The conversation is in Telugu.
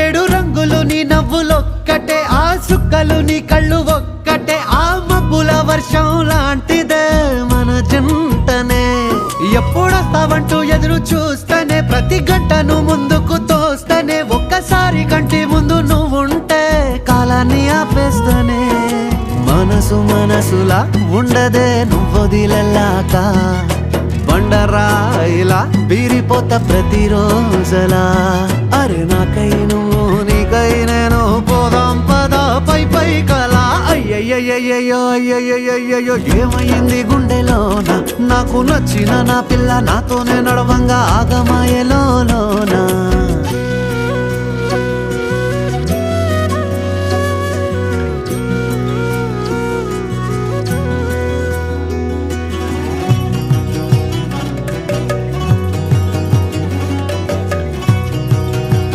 ఏడు రంగులు నీ నవ్వులొక్కటే, ఆ సుక్కలు నీ కళ్ళు ఒక్కటే, ఆ మబ్బుల వర్షం లాంటిదే మన జంటనే. ఎప్పుడొస్తావంటూ ఎదురు చూస్తేనే, ప్రతి గంటను ముందుకు తోస్తేనే, ఒక్కసారి కంటి ముందు నువ్వుంటే కాలాన్ని ఆపేస్తేనే. మనసు మనసులా ఉండదే నువ్వొదిలెళ్ళాక, బండరాయిలా బీరిపోత ప్రతిరోజలా. అరే నాకై నువ్వు నీకై నేను, పోదాం పదా పై పై కలా. అయ్యయ్యయ్యయ్యో అయ్యయ్యయ్యో ఏమైంది గుండెలోన, నాకు నచ్చిన నా పిల్ల నాతోనే నడవంగా ఆగమాయలోనా.